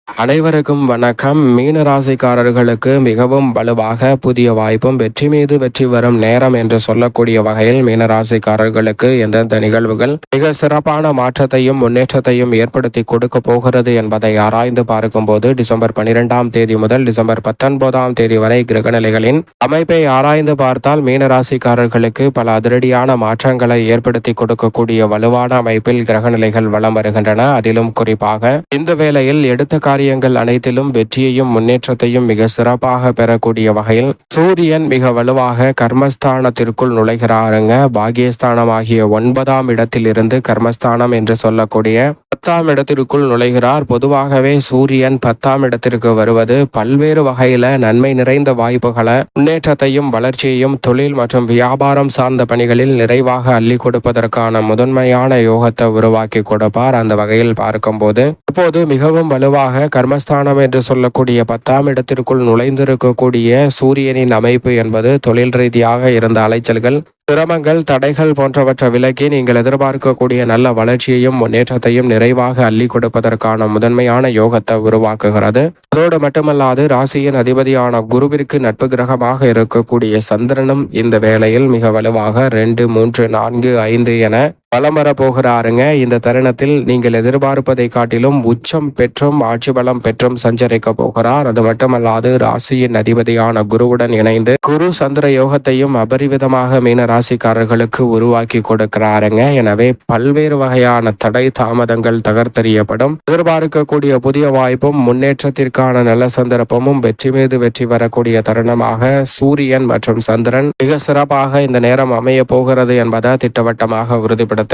அனைவருக்கும் வணக்கம். மீன ராசிக்காரர்களுக்கு மிகவும் வலுவாக புதிய வாய்ப்பும் வெற்றி மீது வெற்றி வரும் நேரம் என்று சொல்லக்கூடிய வகையில் மீன ராசிக்காரர்களுக்கு எந்தெந்த நிகழ்வுகள் மிக சிறப்பான மாற்றத்தையும் முன்னேற்றத்தையும் ஏற்படுத்தி கொடுக்க போகிறது என்பதை ஆராய்ந்து பார்க்கும்போது டிசம்பர் 12ஆம் தேதி முதல் டிசம்பர் 19ஆம் தேதி வரை கிரகநிலைகளின் அமைப்பை ஆராய்ந்து பார்த்தால் மீன ராசிக்காரர்களுக்கு பல அதிரடியான மாற்றங்களை ஏற்படுத்தி கொடுக்கக்கூடிய வலுவான அமைப்பில் கிரகநிலைகள் வலம் வருகின்றன. அதிலும் குறிப்பாக இந்த வேளையில் எடுத்த காரியங்கள் அனைத்திலும் வெற்றியையும் முன்னேற்றத்தையும் மிக சிறப்பாக பெறக்கூடிய வகையில் சூரியன் மிக வலுவாக கர்மஸ்தானத்திற்குள் நுழைகிறாருங்க. பாகியஸ்தானம் ஆகிய 9ஆம் இடத்திலிருந்து கர்மஸ்தானம் என்று சொல்லக்கூடிய 10ஆம் இடத்திற்குள் நுழைகிறார். பொதுவாகவே சூரியன் 10ஆம் இடத்திற்கு வருவது பல்வேறு வகையில நன்மை நிறைந்த வாய்ப்புகளை முன்னேற்றத்தையும் வளர்ச்சியையும் தொழில் மற்றும் வியாபாரம் சார்ந்த பணிகளில் நிறைவாக அள்ளி கொடுப்பதற்கான முதன்மையான யோகத்தை உருவாக்கி கொடுப்பார். அந்த வகையில் பார்க்கும்போது இப்போது மிகவும் வலுவாக கர்மஸ்தானம் என்று சொல்லக்கூடிய 10ஆம் இடத்திற்குள் நுழைந்திருக்கக்கூடிய சூரியனின் அமைப்பு என்பது தொழில் ரீதியாக இருந்த அலைச்சல்கள், சிரமங்கள், தடைகள் போன்றவற்றை விலக்கி நீங்கள் எதிர்பார்க்கக்கூடிய நல்ல வளர்ச்சியையும் முன்னேற்றத்தையும் நிறைவாக அள்ளி கொடுப்பதற்கான முதன்மையான யோகத்தை உருவாக்குகிறது. அதோடு மட்டுமல்லாது ராசியின் அதிபதியான குருவிற்கு நட்பு கிரகமாக இருக்கக்கூடிய சந்திரனும் இந்த வேளையில் மிக வலுவாக 2, 3, 4, 5 என பலம் வர போகிறாருங்க. இந்த தருணத்தில் நீங்கள் எதிர்பார்ப்பதை காட்டிலும் உச்சம் பெற்றும் ஆட்சி பலம் பெற்றும் சஞ்சரிக்க போகிறார். அது மட்டுமல்லாது ராசியின் அதிபதியான குருவுடன் இணைந்து குரு சந்திர யோகத்தையும் அபரிவிதமாக மீன ராசிக்காரர்களுக்கு உருவாக்கி கொடுக்கிறாருங்க. எனவே பல்வேறு வகையான தடை தாமதங்கள் தகர்த்தெறியப்படும். எதிர்பார்க்கக்கூடிய புதிய வாய்ப்பும் முன்னேற்றத்திற்கான நல்ல சந்தர்ப்பமும் வெற்றி மீது வெற்றி வரக்கூடிய தருணமாக சூரியன் மற்றும் சந்திரன் மிக சிறப்பாக இந்த நேரம் அமைய போகிறது என்பதை திட்டவட்டமாக உறுதிப்படுத்துகிறது.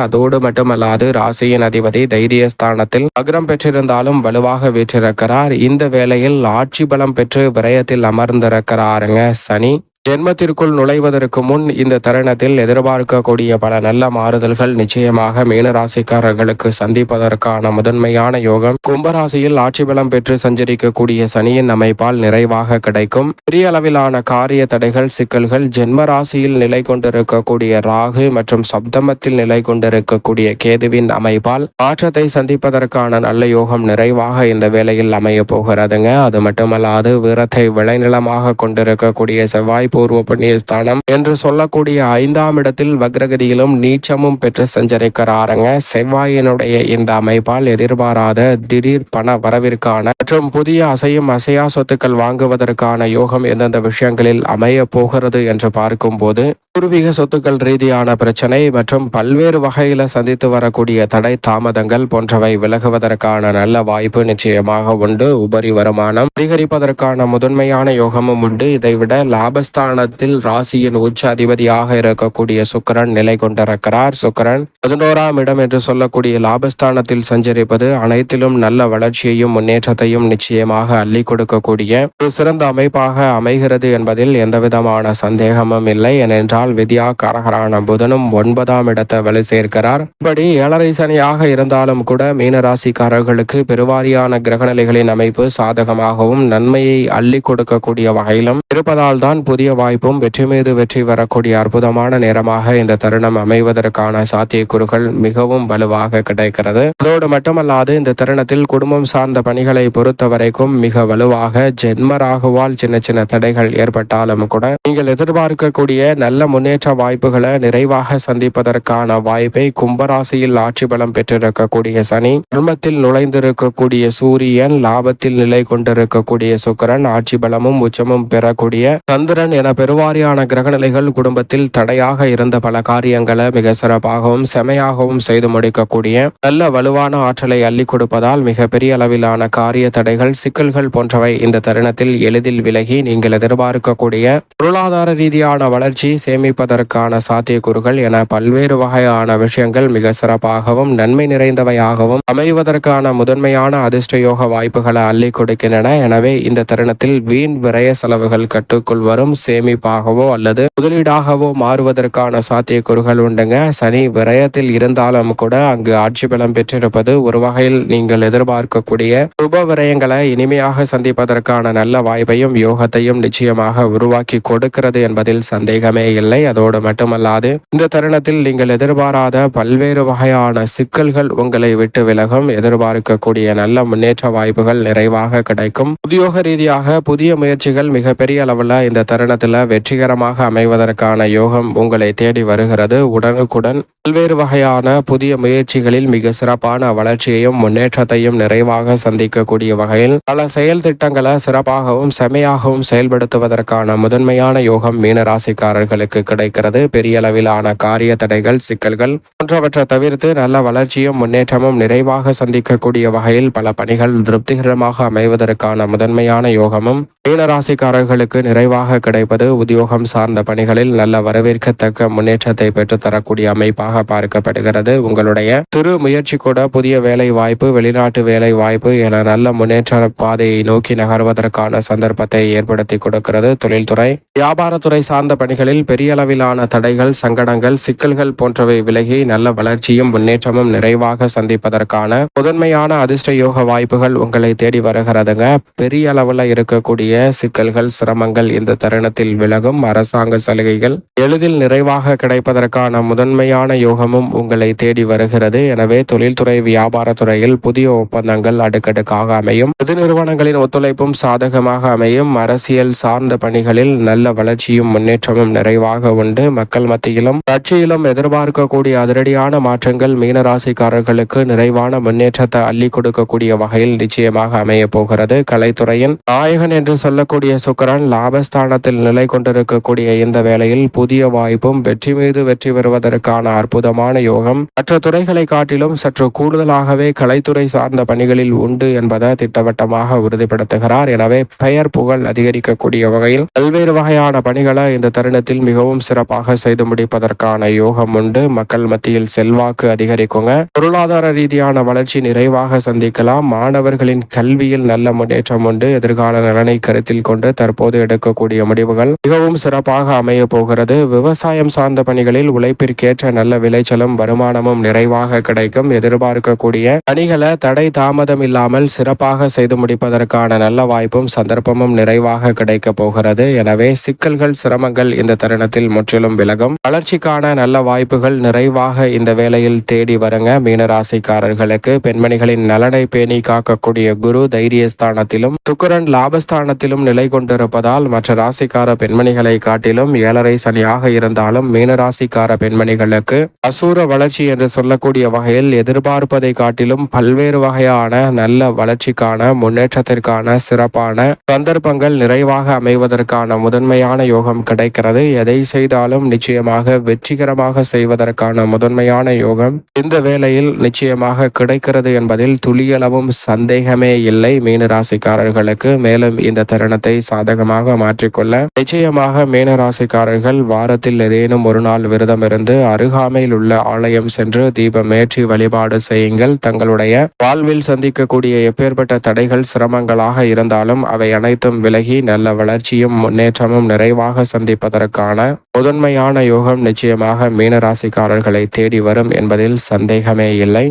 அதோடு மட்டுமல்லாது ராசியின் அதிபதி தைரியஸ்தானத்தில் அக்ரம் பெற்றிருந்தாலும் வலுவாக வீற்றிருக்கிறார். இந்த வேளையில் ஆட்சி பலம் பெற்று விரயத்தில் அமர்ந்திருக்கிறாருங்க சனி. ஜென்மத்திற்குள் நுழைவதற்கு முன் இந்த தருணத்தில் எதிர்பார்க்கக்கூடிய பல நல்ல மாறுதல்கள் நிச்சயமாக மீனராசிக்காரர்களுக்கு சந்திப்பதற்கான முதன்மையான யோகம் கும்பராசியில் ஆட்சி பலம் பெற்று சஞ்சரிக்கக்கூடிய சனியின் அமைப்பால் நிறைவாக கிடைக்கும். பெரிய அளவிலான காரிய தடைகள், சிக்கல்கள், ஜென்ம ராசியில் நிலை கொண்டிருக்கக்கூடிய ராகு மற்றும் சப்தமத்தில் நிலை கொண்டிருக்கக்கூடிய கேதுவின் அமைப்பால் மாற்றத்தை சந்திப்பதற்கான நல்ல யோகம் நிறைவாக இந்த வேளையில் அமைய போகிறதுங்க. அது மட்டுமல்லாது வீரத்தை விளைநிலமாக கொண்டிருக்கக்கூடிய செவ்வாய் பூர்வ புண்ணிய ஸ்தானம் என்று சொல்லக்கூடிய 5ஆம் இடத்தில் வக்ரகதியிலும் நீச்சமும் பெற்று சஞ்சரிக்கிறாருங்க. செவ்வாயினுடைய இந்த அமைப்பால் எதிர்பாராத திடீர் பண வரவிற்கான மற்றும் புதிய அசையும் அசையா சொத்துக்கள் வாங்குவதற்கான யோகம் எந்தெந்த விஷயங்களில் அமைய போகிறது என்று பார்க்கும்போது பூர்வீக சொத்துக்கள் ரீதியான பிரச்சனை மற்றும் பல்வேறு வகையில சந்தித்து வரக்கூடிய தடை தாமதங்கள் போன்றவை விலகுவதற்கான நல்ல வாய்ப்பு நிச்சயமாக உண்டு. உபரி வருமானம் அதிகரிப்பதற்கான முதன்மையான யோகமும் உண்டு. இதைவிட லாபஸ்தானத்தில் ராசியின் உச்ச அதிபதியாக இருக்கக்கூடிய சுக்கிரன் நிலை கொண்டிருக்கிறார். சுக்கிரன் 11ஆம் இடம் என்று சொல்லக்கூடிய லாபஸ்தானத்தில் சஞ்சரிப்பது அனைத்திலும் நல்ல வளர்ச்சியையும் முன்னேற்றத்தையும் நிச்சயமாக அள்ளி கொடுக்கக்கூடிய ஒரு சிறந்த அமைப்பாக அமைகிறது என்பதில் எந்தவிதமான சந்தேகமும் இல்லை. ஏனென்றால் வித்யாகாரகரான புதனும் 9ஆம் இடத்தை வலு சேர்க்கிறார். இப்படி 7.5 சனியாக இருந்தாலும் கூட மீனராசிக்காரர்களுக்கு பெருவாரியான கிரகநிலைகளின் அமைப்பு சாதகமாகவும் நன்மையை அள்ளி கொடுக்கக்கூடிய வகையிலும் இருப்பதால் தான் புதிய வாய்ப்பும் வெற்றி மீது வெற்றி வரக்கூடிய அற்புதமான நேரமாக இந்த தருணம் அமைவதற்கான சாத்தியக்கூறுகள் மிகவும் வலுவாக கிடைக்கிறது. அதோடு மட்டுமல்லாது இந்த தருணத்தில் குடும்பம் சார்ந்த பணிகளை பொறுத்த வரைக்கும் மிக வலுவாக ஜென்மராகுவால் சின்ன சின்ன தடைகள் ஏற்பட்டாலும் கூட நீங்கள் எதிர்பார்க்கக்கூடிய நல்ல முன்னேற்ற வாய்ப்புகளை நிறைவாக சந்திப்பதற்கான வாய்ப்பை கும்பராசியில் ஆட்சி பலம் பெற்றிருக்கக்கூடிய சனி, கர்மத்தில் நுழைந்திருக்கக்கூடிய சூரியன், லாபத்தில் நிலை கொண்டிருக்கக்கூடிய சுக்கிரன், ஆட்சி பலமும் உச்சமும் பெறக்கூடிய சந்திரன் என பெருவாரியான கிரகநிலைகள் குடும்பத்தில் தடையாக இருந்த பல காரியங்களை மிக சிறப்பாகவும் செமையாகவும் செய்து முடிக்கக்கூடிய நல்ல வலுவான ஆற்றலை அள்ளி கொடுப்பதால் மிக பெரிய அளவிலான காரிய தடைகள், சிக்கல்கள் போன்றவை இந்த தருணத்தில் எளிதில் விலகி நீங்கள் எதிர்பார்க்கக்கூடிய பொருளாதார ரீதியான வளர்ச்சி, சேமிப்பதற்கான சாத்தியக்கூறுகள் என பல்வேறு வகையான விஷயங்கள் மிக சிறப்பாகவும் நன்மை நிறைந்தவையாகவும் அமைவதற்கான முதன்மையான அதிர்ஷ்ட யோக வாய்ப்புகளை அள்ளி கொடுக்கின்றன. எனவே இந்த தருணத்தில் வீண் விரய செலவுகள் கட்டுக்குள் வரும். சேமிப்பாகவோ அல்லது முதலீடாகவோ மாறுவதற்கான சாத்தியக்கூறுகள் உண்டுங்க. சனி விரயத்தில் இருந்தாலும் கூட அங்கு ஆட்சி பலம் பெற்றிருப்பது ஒரு வகையில் நீங்கள் எதிர்பார்க்கக்கூடிய சுப விரயங்களை இனிமையாக சந்திப்பதற்கான நல்ல வாய்ப்பையும் யோகத்தையும் நிச்சயமாக உருவாக்கி கொடுக்கிறது என்பதில் சந்தேகமே இல்லை. அதோடு மட்டுமல்லாது இந்த தருணத்தில் நீங்கள் எதிர்பாராத பல்வேறு வகையான சிக்கல்கள் உங்களை விட்டு விலகும். எதிர்பார்க்கக்கூடிய நல்ல முன்னேற்ற வாய்ப்புகள் நிறைவாக கிடைக்கும். உத்தியோக ரீதியாக புதிய முயற்சிகள் மிகப்பெரிய அளவில் இந்த தருணத்தில் வெற்றிகரமாக அமைவதற்கான யோகம் உங்களை தேடி வருகிறது. உடனுக்குடன் பல்வேறு வகையான புதிய முயற்சிகளில் மிக சிறப்பான வளர்ச்சியையும் முன்னேற்றத்தையும் நிறைவாக சந்திக்கக்கூடிய வகையில் பல செயல் திட்டங்களை சிறப்பாகவும் செமையாகவும் செயல்படுத்துவதற்கான முதன்மையான யோகம் மீனராசிக்காரர்களுக்கு கிடைக்கிறது. பெரிய அளவிலான காரிய தடைகள் சிக்கல்கள் போன்றவற்றை தவிர்த்து நல்ல வளர்ச்சியும் முன்னேற்றமும் நிறைவாக சந்திக்கக்கூடிய வகையில் பல பணிகள் திருப்திகரமாக அமைவதற்கான முதன்மையான யோகமும் மீனராசிக்காரர்களுக்கு நிறைவாக கிடைப்பது உத்தியோகம் சார்ந்த பணிகளில் நல்ல வரவேற்கத்தக்க முன்னேற்றத்தை பெற்றுத்தரக்கூடிய அமைப்பாக பார்க்கப்படுகிறது. உங்களுடைய சிறு முயற்சி கூட புதிய வேலை வாய்ப்பு, வெளிநாட்டு வேலை வாய்ப்பு என நல்ல முன்னேற்ற பாதையை நோக்கி நகர்வதற்கான சந்தர்ப்பத்தை ஏற்படுத்தி கொடுக்கிறது. தொழில்துறை வியாபாரத்துறை சார்ந்த பணிகளில் பெரிய அளவிலான தடைகள் சங்கடங்கள் சிக்கல்கள் போன்றவை விலகி நல்ல வளர்ச்சியும் முன்னேற்றமும் நிறைவாக சந்திப்பதற்கான முதன்மையான அதிர்ஷ்ட யோக வாய்ப்புகள் உங்களை தேடி வருகிறதுங்க. பெரிய அளவில் இருக்கக்கூடிய சிக்கல்கள் சிரமங்கள் இந்த தருணத்தில் விலகும். அரசாங்க சலுகைகள் எளிதில் நிறைவாக கிடைப்பதற்கான முதன்மையான யோகமும் உங்களை தேடி வருகிறது. எனவே தொழில்துறை வியாபாரத்துறையில் புதிய ஒப்பந்தங்கள் அடுக்கடுக்காக அமையும். பொது நிறுவனங்களின் ஒத்துழைப்பும் சாதகமாக அமையும். அரசியல் சார்ந்த பணிகளில் நல்ல வளர்ச்சியும் முன்னேற்றமும் நிறைவாக உண்டு. மக்கள் மத்தியிலும் கட்சியிலும் எதிர்பார்க்கக்கூடிய அதிரடியான மாற்றங்கள் மீனராசிக்காரர்களுக்கு நிறைவான முன்னேற்றத்தை அள்ளி கொடுக்கக்கூடிய வகையில் நிச்சயமாக அமைய போகிறது. கலைத்துறையின் நாயகன் என்று சொல்லக்கூடிய சுக்கிரன் லாபஸ்தானத்தில் நிலை கொண்டிருக்கக்கூடிய இந்த வேளையில் புதிய வாய்ப்பும் வெற்றி மீது வெற்றி பெறுவதற்கான அற்புதமான யோகம் மற்ற துறைகளை காட்டிலும் சற்று கூடுதலாகவே கலைத்துறை சார்ந்த பணிகளில் உண்டு என்பதை திட்டவட்டமாக உறுதிப்படுத்துகிறார். எனவே பெயர் புகழ் அதிகரிக்கக்கூடிய வகையில் பல்வேறு வகையான பணிகளை இந்த தருணத்தில் மிகவும் சிறப்பாக செய்து முடிப்பதற்கான யோகம் உண்டு. மக்கள் மத்தியில் செல்வாக்கு அதிகரிக்குங்க. பொருளாதார ரீதியான வளர்ச்சி நிறைவாக சந்திக்கலாம். மாணவர்களின் கல்வியில் நல்ல முன்னேற்றம் உண்டு. எதிர்கால நலனை கருத்தில் கொண்டு தற்போது எடுக்கக்கூடிய முடிவுகள் மிகவும் சிறப்பாக அமைய போகிறது. விவசாயம் சார்ந்த பணிகளில் உழைப்பிற்கேற்ற நல்ல விளைச்சலும் வருமானமும் நிறைவாக கிடைக்கும். எதிர்பார்க்கக்கூடிய பணிகளை தடை தாமதம் இல்லாமல் சிறப்பாக செய்து முடிப்பதற்கான நல்ல வாய்ப்பும் சந்தர்ப்பமும் நிறைவாக கிடைக்க போகிறது. எனவே சிக்கல்கள் சிரமங்கள் இந்த தருணத்தில் முற்றிலும் விலகும். வளர்ச்சிக்கான நல்ல வாய்ப்புகள் நிறைவாக இந்த வேளையில் தேடி வருங்க. மீனராசிக்காரர்களுக்கு பெண்மணிகளின் நலனை பேணி காக்கக்கூடிய குரு தைரியஸ்தானத்திலும் சுக்கிரன் லாபஸ்தானத்திலும் நிலை கொண்டிருப்பதால் மற்ற ராசிக்கார பெண்மணிகளை காட்டிலும் 7.5 சனியாக இருந்தாலும் மீனராசிக்கார பெண்மணிகளுக்கு அசூர வளர்ச்சி என்று சொல்லக்கூடிய வகையில் எதிர்பார்ப்பதை காட்டிலும் பல்வேறு வகையான நல்ல வளர்ச்சிக்கான முன்னேற்றத்திற்கான சிறப்பான சந்தர்ப்பங்கள் நிறைவாக அமைவதற்கான முதன்மையான யோகம் கிடைக்கிறது. எதை செய்தாலும் நிச்சயமாக வெற்றிகரமாக செய்வதற்கான முதன்மையான யோகம் இந்த வேளையில் நிச்சயமாக கிடைக்கிறது என்பதில் துளியளவும் சந்தேகமே இல்லை மீனராசிக்காரர்களுக்கு. மேலும் இந்த தருணத்தை சாதகமாக மாற்றிக்கொள்ள நிச்சயமாக மீனராசிக்காரர்கள் வாரத்தில் ஏதேனும் ஒரு நாள் விரதம் இருந்து அருகாமையில் உள்ள ஆலயம் சென்று தீபம் ஏற்றி வழிபாடு செய்யுங்கள். தங்களுடைய வாழ்வில் சந்திக்கக்கூடிய எப்பேற்பட்ட தடைகள் சிரமங்களாக இருந்தாலும் அவை அனைத்தும் விலகி நல்ல வளர்ச்சியும் முன்னேற்றமும் நிறைவாக சந்திப்பதற்கான முதன்மையான யோகம் நிச்சயமாக மீனராசிக்காரர்களை தேடி வரும் என்பதில் சந்தேகமே இல்லை.